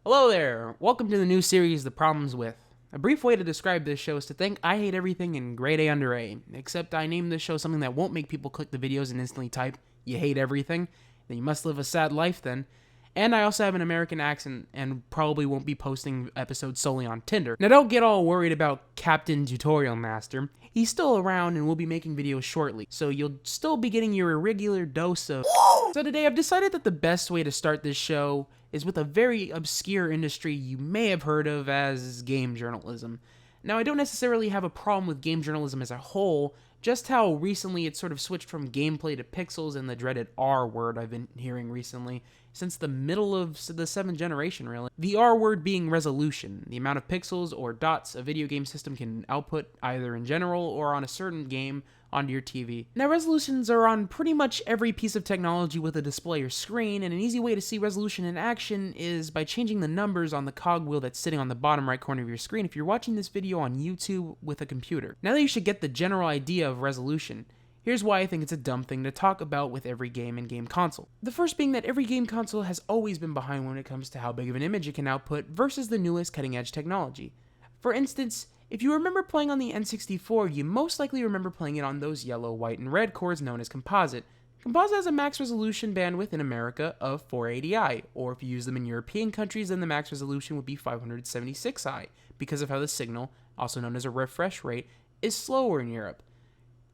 Hello there! Welcome to the new series, The Problems With. A brief way to describe this show is to think I hate everything in grade A under A, except I named this show something that won't make people click the videos and instantly type, "You hate everything," then you must live a sad life then. And I also have an American accent and probably won't be posting episodes solely on Tinder. Now don't get all worried about Captain Tutorial Master. He's still around and will be making videos shortly, so you'll still be getting your irregular dose of... So today I've decided that the best way to start this show is with a very obscure industry you may have heard of as game journalism. Now, I don't necessarily have a problem with game journalism as a whole, just how recently it sort of switched from gameplay to pixels and the dreaded R word I've been hearing recently, since the middle of the 7th generation, really. The R word being resolution, the amount of pixels or dots a video game system can output either in general or on a certain game onto your TV. Now, resolutions are on pretty much every piece of technology with a display or screen, and an easy way to see resolution in action is by changing the numbers on the cogwheel that's sitting on the bottom right corner of your screen if you're watching this video on YouTube with a computer. Now that you should get the general idea of resolution, here's why I think it's a dumb thing to talk about with every game and game console. The first being that every game console has always been behind when it comes to how big of an image it can output versus the newest cutting-edge technology. For instance, if you remember playing on the N64, you most likely remember playing it on those yellow, white, and red cores known as composite. Composite has a max resolution bandwidth in America of 480i, or if you use them in European countries, then the max resolution would be 576i, because of how the signal, also known as a refresh rate, is slower in Europe.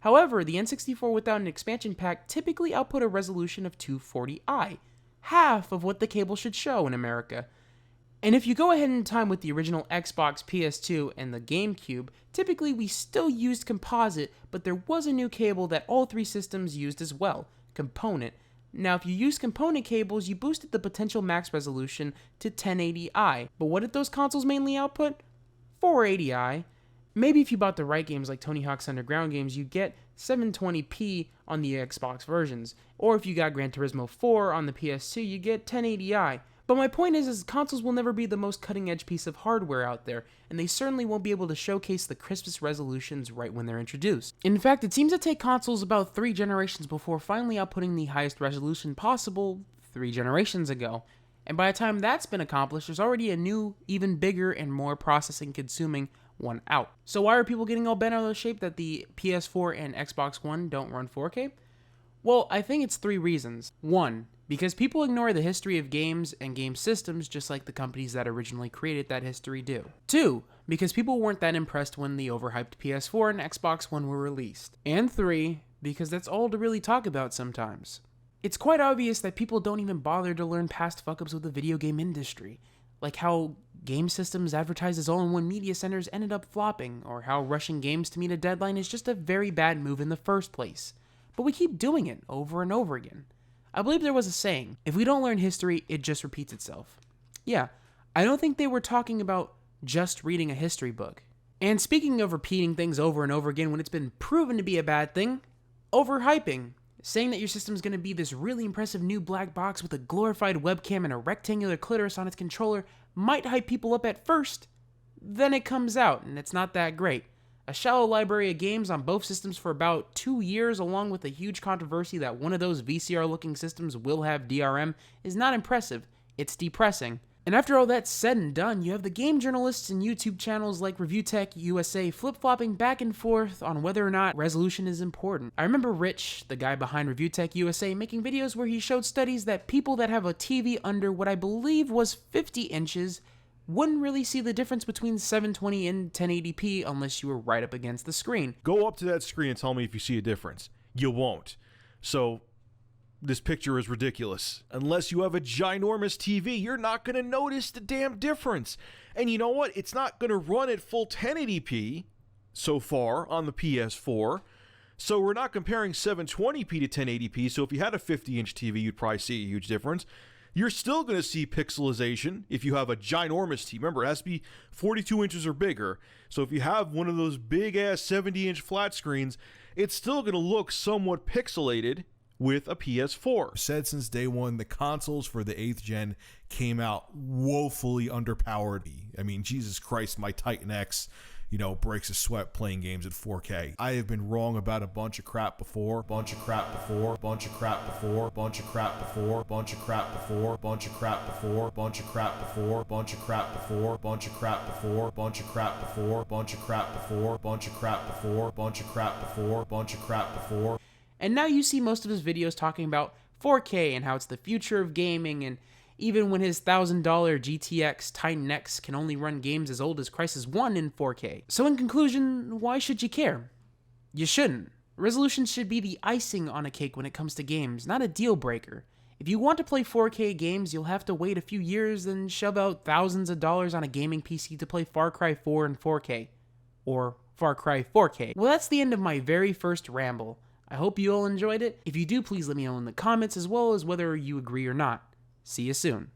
However, the N64 without an expansion pack typically output a resolution of 240i, half of what the cable should show in America. And if you go ahead in time with the original Xbox, PS2, and the GameCube, typically we still used composite, but there was a new cable that all three systems used as well, component. Now if you use component cables, you boosted the potential max resolution to 1080i, but what did those consoles mainly output? 480i. Maybe if you bought the right games like Tony Hawk's Underground games, you get 720p on the Xbox versions, or if you got Gran Turismo 4 on the PS2, you get 1080i. But my point is consoles will never be the most cutting-edge piece of hardware out there, and they certainly won't be able to showcase the crispest resolutions right when they're introduced. In fact, it seems to take consoles about 3 generations before finally outputting the highest resolution possible 3 generations ago. And by the time that's been accomplished, there's already a new, even bigger and more processing-consuming one out. So why are people getting all bent out of shape that the PS4 and Xbox One don't run 4K? Well, I think it's 3 reasons. 1. Because people ignore the history of games and game systems just like the companies that originally created that history do. 2. Because people weren't that impressed when the overhyped PS4 and Xbox One were released. And 3. Because that's all to really talk about sometimes. It's quite obvious that people don't even bother to learn past fuck-ups with the video game industry, like how game systems advertised as all-in-one media centers ended up flopping, or how rushing games to meet a deadline is just a very bad move in the first place. But we keep doing it over and over again. I believe there was a saying, if we don't learn history, it just repeats itself. Yeah, I don't think they were talking about just reading a history book. And speaking of repeating things over and over again when it's been proven to be a bad thing, overhyping. Saying that your system's going to be this really impressive new black box with a glorified webcam and a rectangular clitoris on its controller might hype people up at first, then it comes out and it's not that great. A shallow library of games on both systems for about 2 years, along with a huge controversy that one of those VCR-looking systems will have DRM, is not impressive, it's depressing. And after all that's said and done, you have the game journalists and YouTube channels like ReviewTechUSA flip-flopping back and forth on whether or not resolution is important. I remember Rich, the guy behind ReviewTechUSA, making videos where he showed studies that people that have a TV under what I believe was 50 inches wouldn't really see the difference between 720 and 1080p unless you were right up against the screen. Go up to that screen and tell me if you see a difference. You won't. So, this picture is ridiculous. Unless you have a ginormous TV, you're not going to notice the damn difference. And you know what? It's not going to run at full 1080p so far on the PS4. So we're not comparing 720p to 1080p. So if you had a 50-inch TV, you'd probably see a huge difference. You're still going to see pixelization if you have a ginormous TV. Remember, it has to be 42 inches or bigger. So if you have one of those big-ass 70-inch flat screens, it's still going to look somewhat pixelated with a PS4. Said since day one, the consoles for the 8th gen came out woefully underpowered. I mean, Jesus Christ, my Titan X breaks a sweat playing games at 4K. I have been wrong about a bunch of crap before, bunch of crap before, bunch of crap before, bunch of crap before, bunch of crap before, bunch of crap before, bunch of crap before, bunch of crap before, bunch of crap before, bunch of crap before, bunch of crap before, bunch of crap before, bunch of crap before, bunch of crap before. And now you see most of his videos talking about 4K and how it's the future of gaming, and even when his $1,000 GTX Titan X can only run games as old as Crysis 1 in 4K. So in conclusion, why should you care? You shouldn't. Resolution should be the icing on a cake when it comes to games, not a deal breaker. If you want to play 4K games, you'll have to wait a few years and shove out thousands of dollars on a gaming PC to play Far Cry 4 in 4K. Or Far Cry 4K. Well, that's the end of my very first ramble. I hope you all enjoyed it. If you do, please let me know in the comments, as well as whether you agree or not. See you soon.